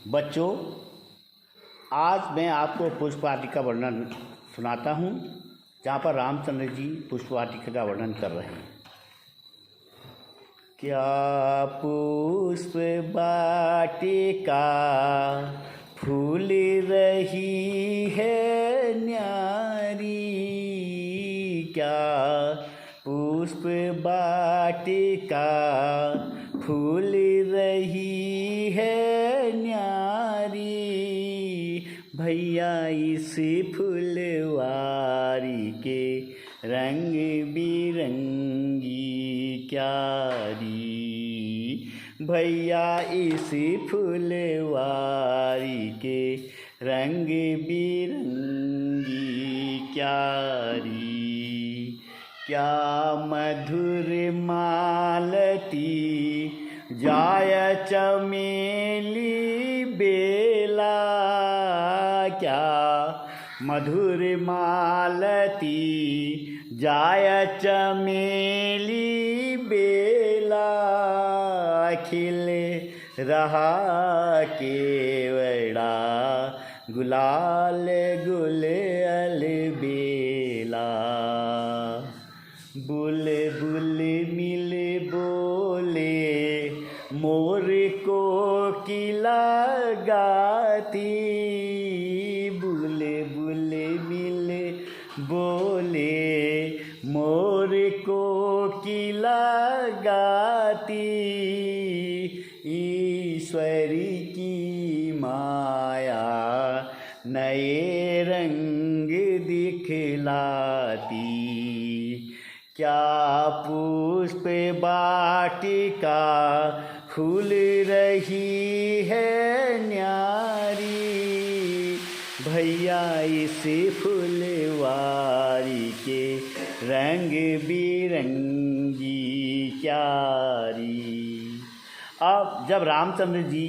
बच्चों, आज मैं आपको पुष्प वाटिका का वर्णन सुनाता हूँ, जहाँ पर रामचंद्र जी पुष्प वाटिका का वर्णन कर रहे हैं। क्या पुष्प वाटिका फूल रही है न्यारी, क्या पुष्प वाटिका फूल रही है न्यारी, भैया इस फुलवारी के रंग बिरंगी क्यारी, भैया इस फुलवारी के रंग बिरंगी क्यारी, क्या मधुर मालती जाय चमेली बेला, क्या मधुर मालती जाय चमेली बेला, खिल रहा केवड़ा गुलाल गुल अलबेला, बुलबुल मिल बोले मोर को किला गाती, बुलबुल मिल बोले मोर को किला गाती, ईश्वरी की माया नए रंग दिखलाती, क्या पुष्प वाटिका फूल रही है न्यारी, भैया इस फुलवारी के रंग बिरंगी क्यारी। अब जब रामचंद्र जी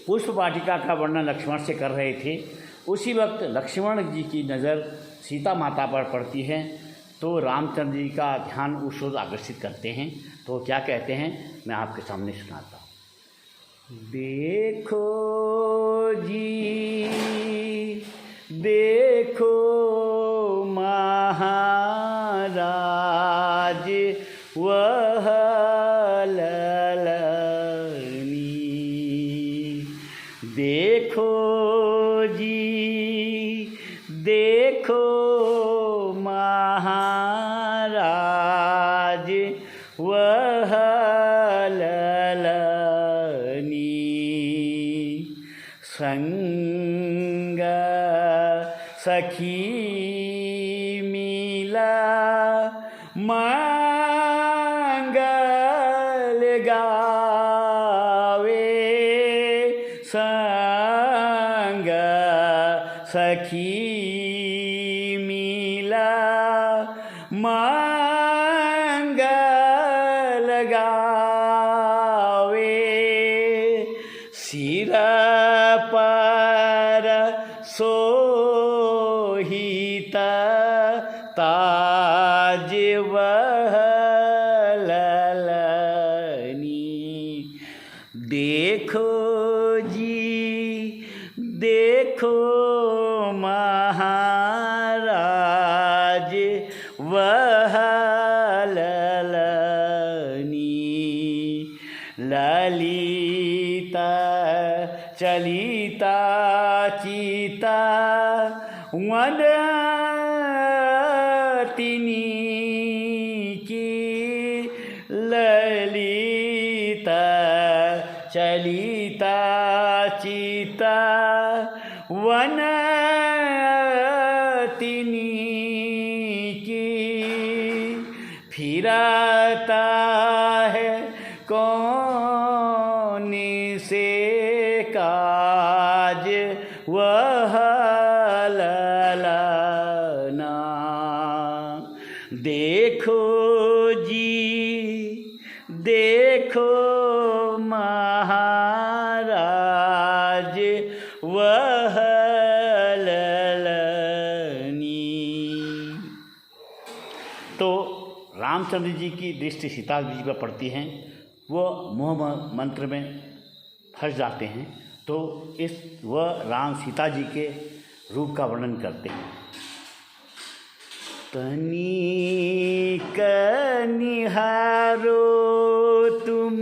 पुष्प वाटिका का वर्णन लक्ष्मण से कर रहे थे, उसी वक्त लक्ष्मण जी की नज़र सीता माता पर पड़ती है, तो रामचंद्र जी का ध्यान उस ओर आकर्षित करते हैं। तो क्या कहते हैं, मैं आपके सामने सुनाता हूँ। देखो जी देखो महाराज वह ललनी, देखो जी देखो महाराज वह ललनी, संग सखी मिला मंगल गावे, संग सखी मिला मंगल गावे, सिर पर सोहित ताज वह ललनी, देखो जी देखो महाराज वह ललनी, ललिता चलिता चिता वनतिनी की, ललिता चलिता चिता वनतिनी की, फिरता है कौन से काज वह ललना, देखो जी देखो महाराज वह ललनी। तो रामचंद्र जी की दृष्टि सीता जी पर पड़ती है, वो मोह मंत्र में फंस जाते हैं। तो इस वह राम सीता जी के रूप का वर्णन करते हैं। तनिक निहारो तुम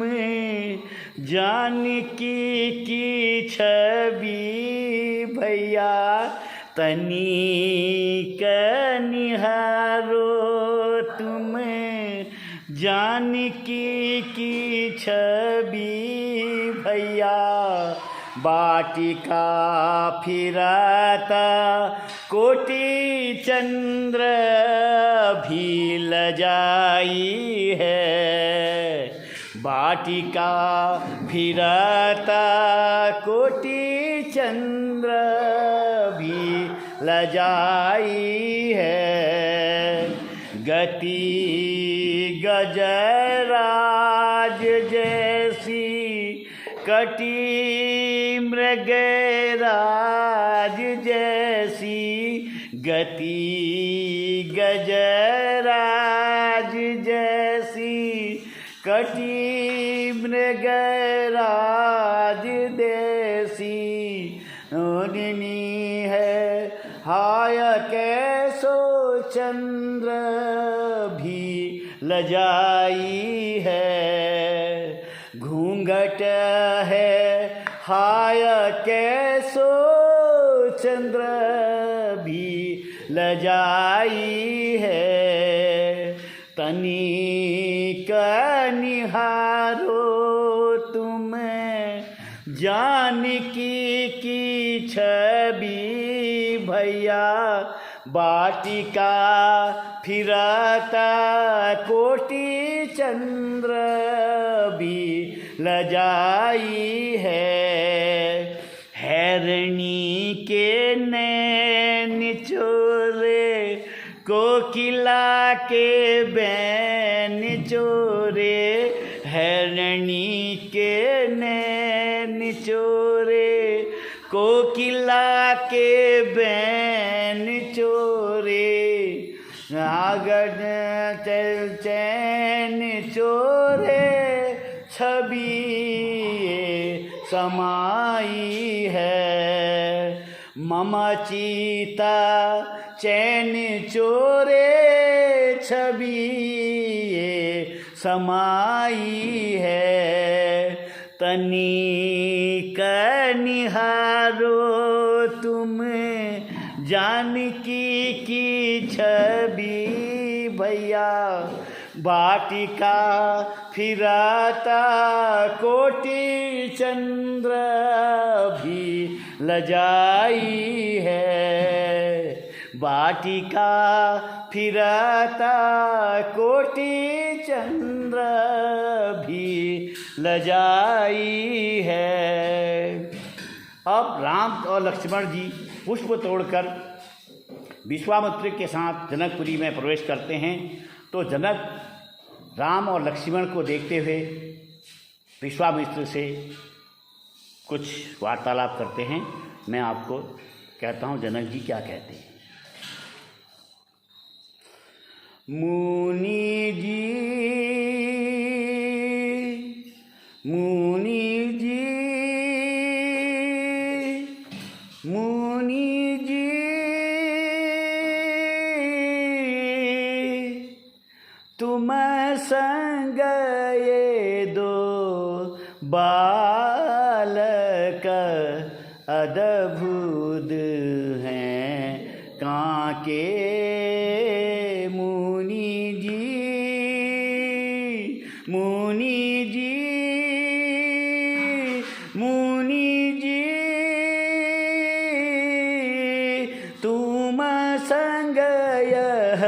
जानकी की छवि भैया, तनिक निहारो तुम जानकी की छवि भैया, वाटिका फिरता कोटि चंद्र भी लजाई है, वाटिका फिरता कोटि चंद्र भी लजाई है, गति गजराज जैसी कटी मृगराज जैसी, गति गजराज जैसी कटी मृगराज देसी, ओढ़नी है हाय कैसो चंद्र भी लजाई है, घूंघट है हाय कैसो चंद्र भी लजाई है, तनिक निहारो तुम जानकी की छवि भैया, वाटिका फिरता कोटि चंद्र भी लजाई है, हैरणी के नैन चोरे कोकिला के बैन चोरे, हैरणी के नैन चोरे कोकिला के बैन चोरे, नागन चैन चोरे छवि समाई है, ममचिता चैन चोरे छवि समाई है, तनिक निहारो तुम जानकी की छवि भैया, वाटिका फिरता कोटि चंद्र भी लजाई है, वाटिका फिरता कोटि चंद्र भी लजाई है। अब राम और लक्ष्मण जी पुष्प तोड़कर विश्वामित्र के साथ जनकपुरी में प्रवेश करते हैं। तो जनक राम और लक्ष्मण को देखते हुए विश्वामित्र से कुछ वार्तालाप करते हैं। मैं आपको कहता हूँ जनक जी क्या कहते हैं। मुनि जी मुनि जी मुनि जी, तुम संग ये दो बालक अद्भुत हैं काके मुनि जी मुनि जी मुनि जी, तुम संग यह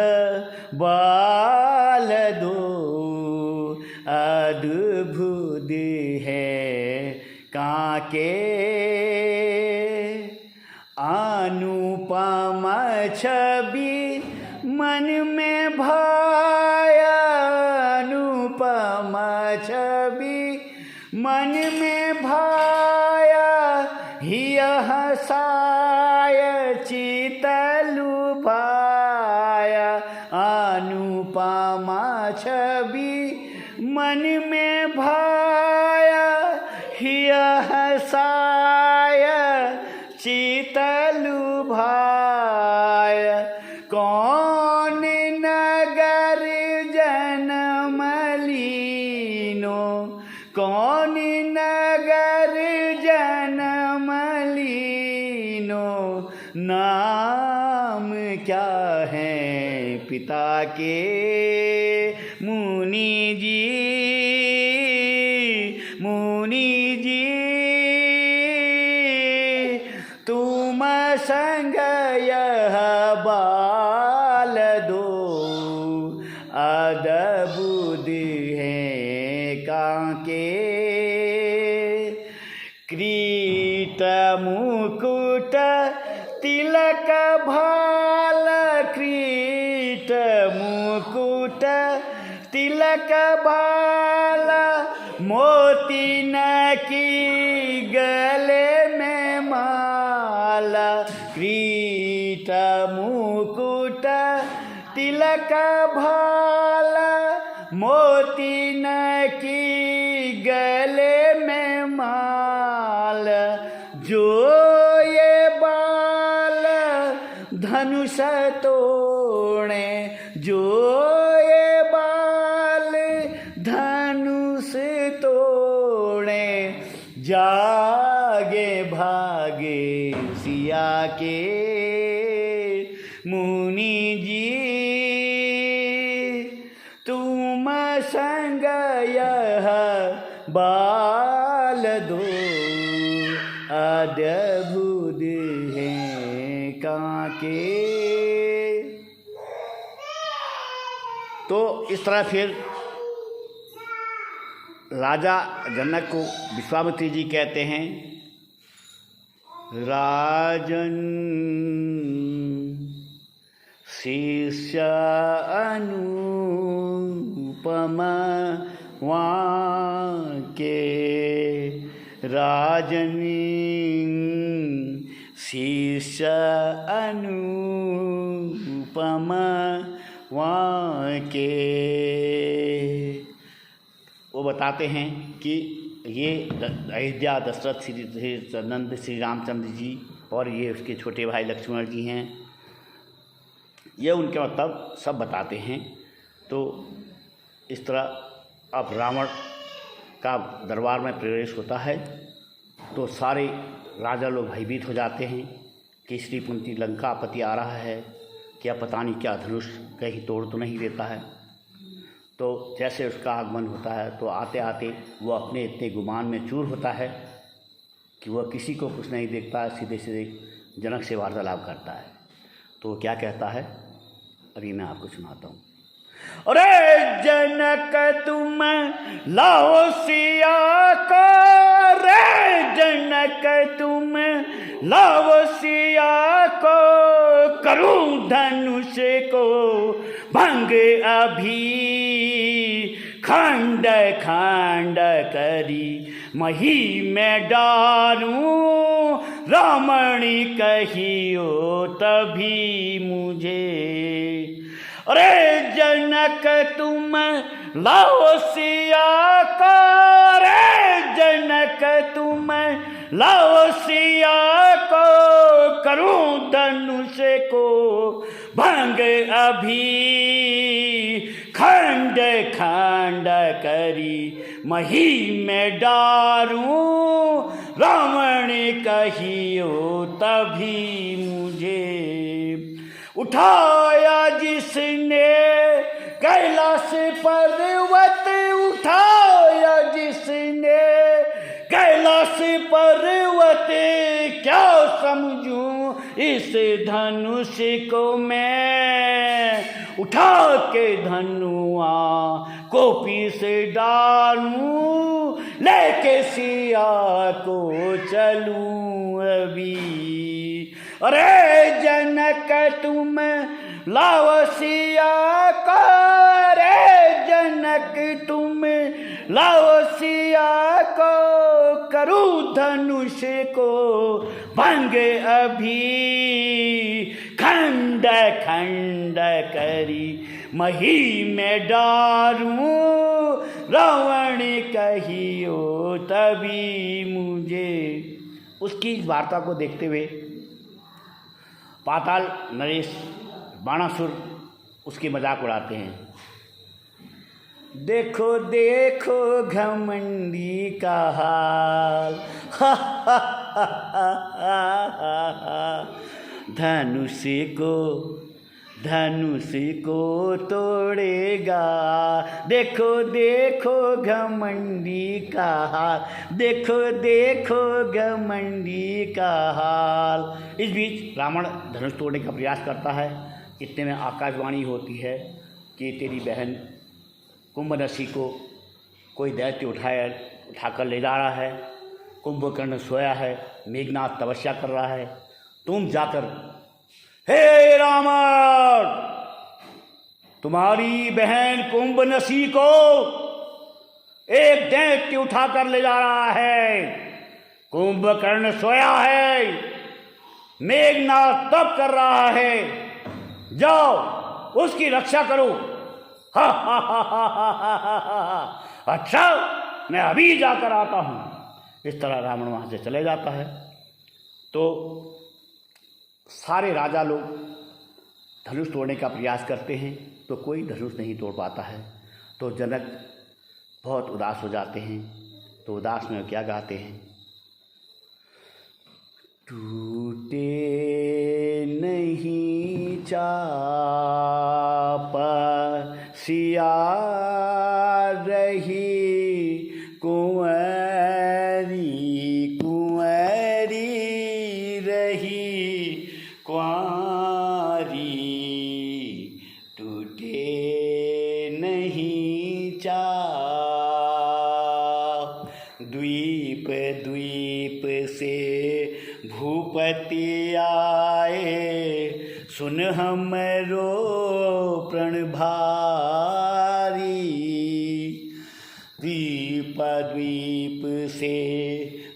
बाल दो अद्भुत है काके, अनुपम छवि मन में भाया, अनुपम छवि मन में भाया, हिय हसाय चित लुभाया, अनुपम छवि मन में भाया, हिय हसाय नाम क्या है पिता के मुनि जी, मुनि जी तुम संग यह बाल दो, अद्भुत है कांके। क्रीट मुकुट तिलक भाल, क्रीट मुकुट तिलक भाल, मोती न की गले में माला। क्रीट मुकुट तिलक भाल, मोती न की गले में माल। जो ये बाल धनुष तोड़े, जो ये बाल धनुष तोड़े, जागे भागे सिया के मुनि जी तुम संग यह बाल दो, अद्भुत है कांके। तो इस तरह फिर राजा जनक को विश्वामित्री जी कहते हैं, राजन शिष्य अनुपम वाक्य, राजनी शिष्य अनुपम वाक्य। वो बताते हैं कि ये अयोध्या दशरथ श्री नंद श्री रामचंद्र जी और ये उसके छोटे भाई लक्ष्मण जी हैं, ये उनके मतलब सब बताते हैं। तो इस तरह अब रावण का दरबार में प्रवेश होता है तो सारे राजा लोग भयभीत हो जाते हैं कि श्रीपुंती लंकापति आ रहा है, क्या पता नहीं क्या धनुष कहीं तोड़ तो नहीं देता है। तो जैसे उसका आगमन होता है तो आते आते वो अपने इतने गुमान में चूर होता है कि वह किसी को कुछ नहीं देखता है, सीधे सीधे जनक से वार्तालाप करता है। तो वो क्या कहता है, अभी मैं आपको सुनाता हूँ। अरे जनक तुम लाओ सिया को, रे जनक तुम लाओ सिया को, करूं धनुष को भंग अभी, खंड खंड करी मही में डारूं, रामणी कहियो तभी मुझे। अरे जनक तुम लाओ सिया को, रे जनक तुम लाओ सिया को, करूं धनुष को भंग अभी, खंड खंड करी मही में डारूं, रावण कहियो तभी मुझे। उठाया जिसने कैलाश पर्वत, उठाया जिसने कैलाश पर्वत, क्या समझूं इस धनुष को मैं, उठा के धनुआ कोपी से डालूं, लेके सिया को चलूं अभी। अरे जनक तुम लाओ सिया को, रे जनक तुम लाओ सिया को, करूं धनुष को भंग अभी, खंड खंड करी मही में डारूं, रावण कहियो तभी मुझे। उसकी वार्ता को देखते हुए पाताल नरेश बाणासुर उसकी मजाक उड़ाते हैं। देखो देखो घमंडी का हाल, धनुष को तोड़ेगा। देखो देखो घमंडी का हाल, देखो देखो घमंडी का हाल। इस बीच रावण धनुष तोड़ने का प्रयास करता है। इतने में आकाशवाणी होती है कि तेरी बहन कुंभनसी को कोई दैत्य उठाकर ले जा रहा है। कुंभकर्ण सोया है, मेघनाथ तपस्या कर रहा है। तुम जाकर, हे रावण, तुम्हारी बहन कुंभनसी को एक दैत्य उठाकर ले जा रहा है। कुंभकर्ण सोया है, मेघनाथ तप कर रहा है। जाओ उसकी रक्षा करो। हा हा हा हा हा हा हा। अच्छा, मैं अभी जाकर आता हूँ। इस तरह रावण वहाँ से चले जाता है। तो सारे राजा लोग धनुष तोड़ने का प्रयास करते हैं तो कोई धनुष नहीं तोड़ पाता है। तो जनक बहुत उदास हो जाते हैं। तो उदास में क्या गाते हैं? टूटे नहीं चाप सिया रही कुंवरी, कुंवरी रही कुंवारी। टूटे नहीं चाप। द्वीप द्वीप से भूपति आए, सुन हमरो प्रण भारी। द्वीप द्वीप से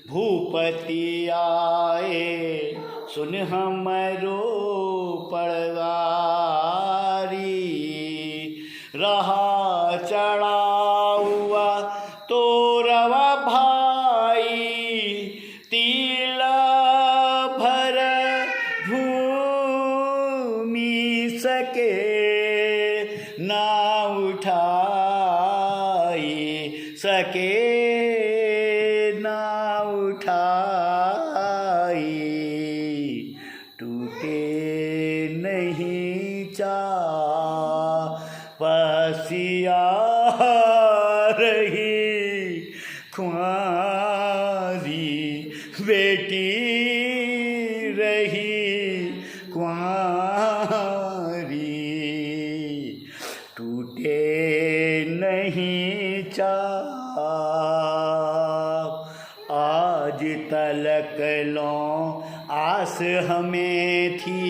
भूपति आए, सुन हमरो पड़वारी। रहा चढ़ा हुआ तो रवा भाई, तिला भर भूमि सके ना उठाई, सके ना उठाई। टूटे नहीं चापसिया रही कुंवारी, बेटी रही कुंवारी। टूटे नहीं चाप। आज तलक लो आस हमें थी,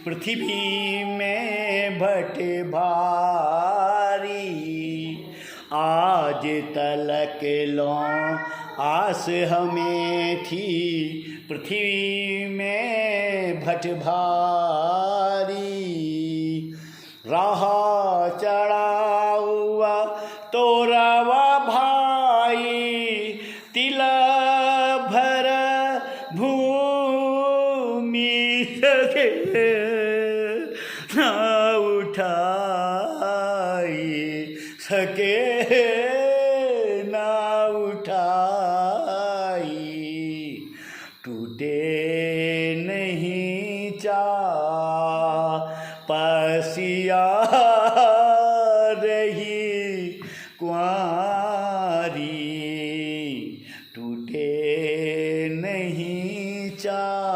पृथ्वी में भट भारी। आज तलक लो आस हमें थी, पृथ्वी में भट भारी। रहा चढ़ा हुआ तो रवा भाई, तिला भर भूमि सके ना उठाई, सके ना उठाई। टूटे नहीं चापसिया रही कुंवारी। टूटे नहीं चाप।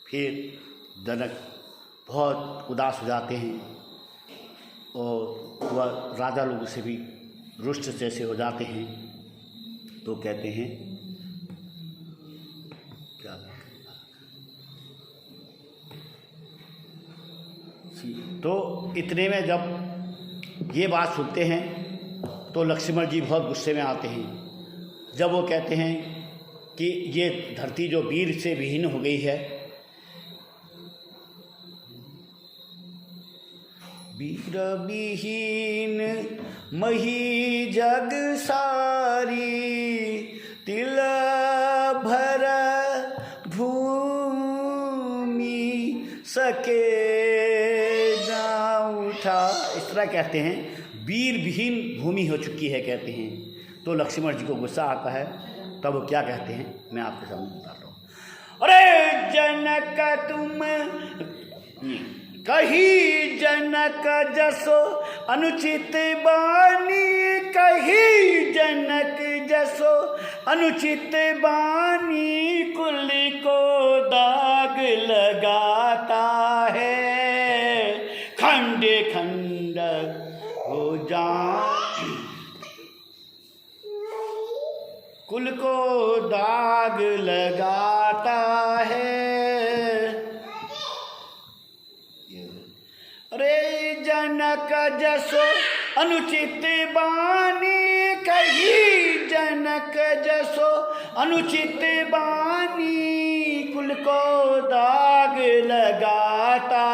फिर जनक बहुत उदास हो जाते हैं और वह राजा लोगों से भी रुष्ट जैसे हो जाते हैं। तो कहते हैं क्या, तो इतने में जब ये बात सुनते हैं तो लक्ष्मण जी बहुत गुस्से में आते हैं। जब वो कहते हैं कि ये धरती जो वीर से विहीन हो गई है, वीर विहीन मही जग सारी, तिल भर भूमि सके ना उठा। इस तरह कहते हैं, वीर विहीन भूमि हो चुकी है कहते हैं। तो लक्ष्मण जी को गुस्सा आता है। तब वो क्या कहते हैं मैं आपके सामने बताता हूँ। अरे जनक तुम कही जनक जसो अनुचित बानी, कही जनक जसो अनुचित बानी, कुल को दाग लगाता है, खंड खंड हो जा कुल को दाग लगाता है। अरे जनक जसो अनुचित बानी, कही जनक जसो अनुचित बानी, कुल को दाग लगाता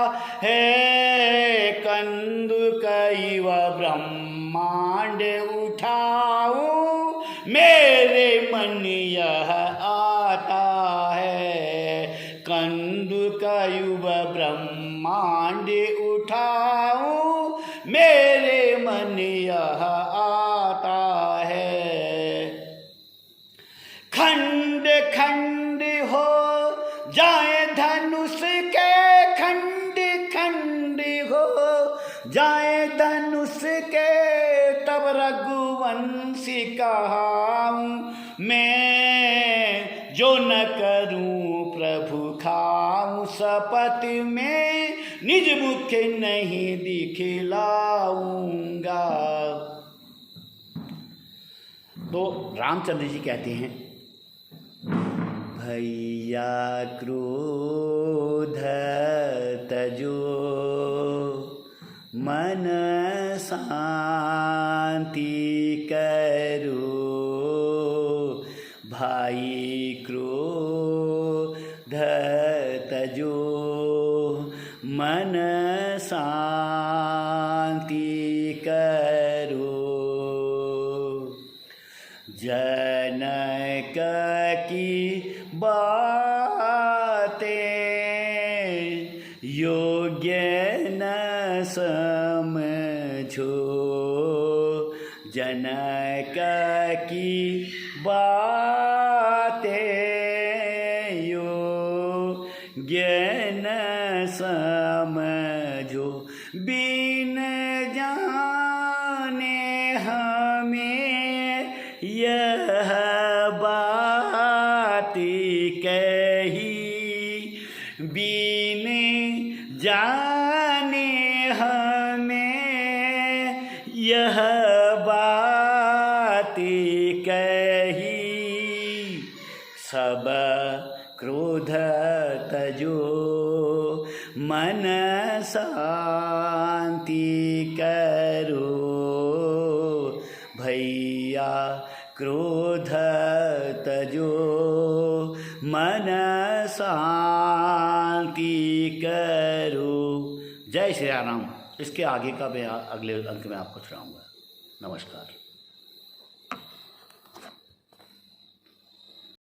है, कंदु कैव ब्रह्मांड उठाऊं, मेरे मन यह आता है, कंदु कैव ब्रह्मांड उठाऊं, मेरे मन यह आता है, खंड खंड हो जाए धनुष के, खंड खंड हो जाए धनुष के, तब रघुवंशी कहाऊं मैं, जो न करूं प्रभु खाऊं शपथ में, निज मुख नहीं दिखलाऊंगा। तो रामचंद्र जी कहते हैं, भैया क्रोध तजो मन शांति करो, भाई क्रोध तजो मन शांति करो, जनक की बातें योग्य न समझो, जनक की बातें योग्य न समझो, बिन जाने हमें यह बात कही, बिन जाने हमें यह बात कही, सब क्रोध तजो मन शांति करो, भैया क्रोध तजो मन शांति करो। जय श्री राम। इसके आगे का मैं अगले अंक में आपको सुनाऊंगा। नमस्कार।